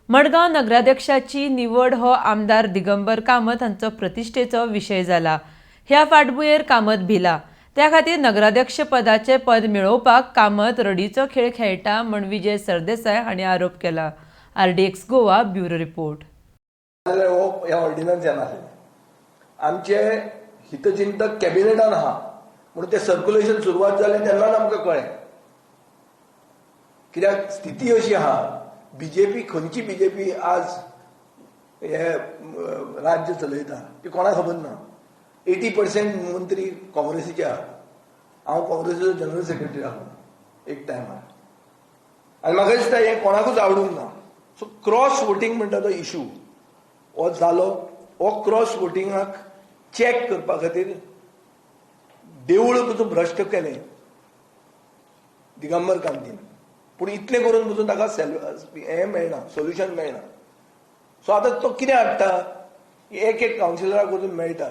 मडगाव नगराध्यक्षाची निवड हो आमदार दिगंबर कामत हांचो प्रतिश्ठेचो विषय जाला। ह्या फाटभुंयेर कामत भिला। त्या खातीर नगराध्यक्ष पदाचे पद मेळोवपाक कामत रडीचो खेळ खेळटा म्हण विजय सरदेसाय हांणी आरोप केला। RDX Goa bureau report. ह्या ऑर्डिनन्स आमचे हितचिंतक कॅबिनेटान आहा म्हणून ते सर्क्युलेशन सुरवात जालें तेन्ना आमकां कळ्ळें। कित्याक स्थिती अशी आहा, बीजेपी खंयची बीजेपी आज हे राज्य चलयता ती कोणाक खबर ना। 80% मंत्री काँग्रेसीचे आहात। हांव काँग्रेसीचो जनरल सेक्रेटरी आहा एक टायमार, आनी म्हाका दिसता हें कोणाकूच आवडूंक ना। सो क्रॉस वोटींग म्हणटा तो इशू हो जालो। हो क्रॉस वोटिंगाक चॅक करपा खातीर देवूळ पसून भ्रश्ट केलें दिगंबर कामतीन, पूण इतलें करून पसून ताका हें मेळना, सोल्युशन मेळना। सो आतां तो कितें हाडटा, एक कावन्सिलराक वचून मेळटा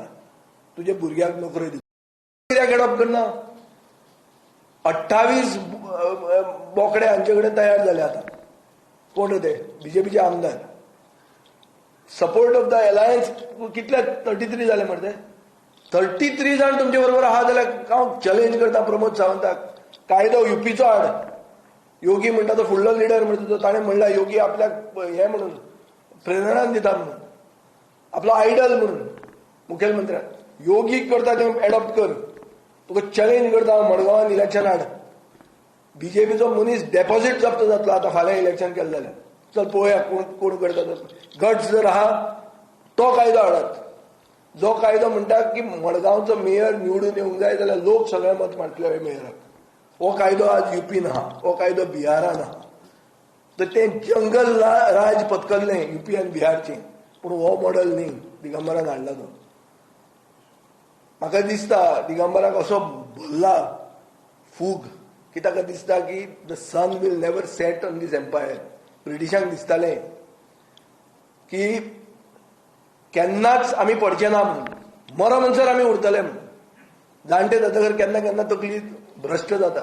तुजे भुरग्याक नोकरी दिता, कित्याक एडॉप्ट करना? 28 बोकडे हांचे कडेन तयार जाले आतां। कोण ते बीजेपीचे आमदार। सपोर्ट ऑफ द अलायन्स कितले 33 जाले मरे। 33 जाण तुमचे बरोबर आहा जाल्यार हांव चॅलेंज करता प्रमोद सावंताक, कायदो युपीचो हाड। योगी म्हणटा तो फुडलो लिडर म्हणटा तो, ताणें म्हणला योगी आपल्याक हें म्हणून प्रेरणा दिता म्हणून, आपलो आयडल म्हणून मुखेलमंत्र्याक। योगीक करता तें एडॉप्ट कर, तुका चॅलेंज करता मडगांवान इलेक्शन हाड। बीजेपीचो मनीस डेपॉझिट जप्त जातलो आतां फाल्यां इलेक्शन केलें जाल्यार। चल पळोवया कोण करता तो। गट्स जर आहा तो कायदो हाडात, जो कायदो म्हणटा की मडगांवचो मेयर निवडून येवंक जाय जाल्यार लोक सगळे मत मारतले ह्या मेयराक। हो कायदो आज युपीन आहा, हो कायदो बिहारान आहा। तर तें जंगल राज पत्करलें युपी आनी बिहारचें, पूण हो मॉडल न्ही दिगंबरान हाडला तो। म्हाका दिसता दिगंबराक असो भरला फूग की ताका दिसता की the sun will never set on this empire. ब्रिटिशांक दिसतालें की केन्नाच आमी पडचे ना म्हणून, मरो म्हणसर आमी उरतले म्हणून। जाणटे जातकर केन्ना केन्ना तकली भ्रश्ट जाता,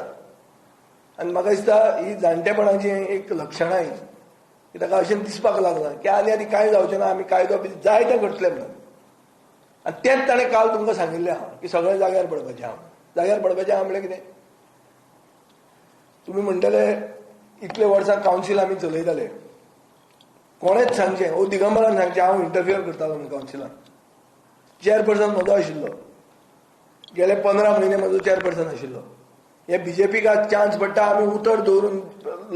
आनी म्हाका दिसता ही जाणटेपणाची एक लक्षणां की ताका अशें दिसपाक लागलां की आनी कांय जावचें ना, आमी कायदो जाय तें करतले म्हणून। आनी तेंच ताणें काल तुमकां सांगिल्लें आहा की सगळें जाग्यार पडपाचें आहा। जाग्यार पडपाचें आहा म्हणल्यार कितें? तुमी म्हणटले इतले वर्सां कावन्सील आमी चलयताले, कोणेच सांगचें ओ दिगंबरान सांगचें हांव इंटरफियर करतालो म्हणून कावन्सिलान। चेअरपर्सन म्हजो आशिल्लो, गेले 15 म्हयने म्हजो चेअरपर्सन आशिल्लो। हे बीजेपीक आज चान्स पडटा, आमी उतर दवरून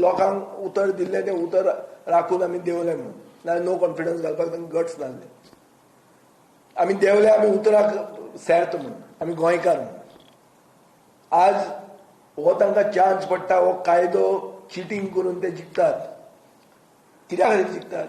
लोकांक उतर दिल्लें तें उतर राखून आमी देंवले म्हणून, नाल्यार नो कॉन्फिडन्स घालपाक तांकां गट्स नासले। आमी देंवले, आमी उतराक सेर्त म्हणून, आमी गोंयकार म्हणून। आज हो तांकां चान्स पडटा, हो कायदो चिटींग करून ते जिखतात। कित्या खातीर जिखतात?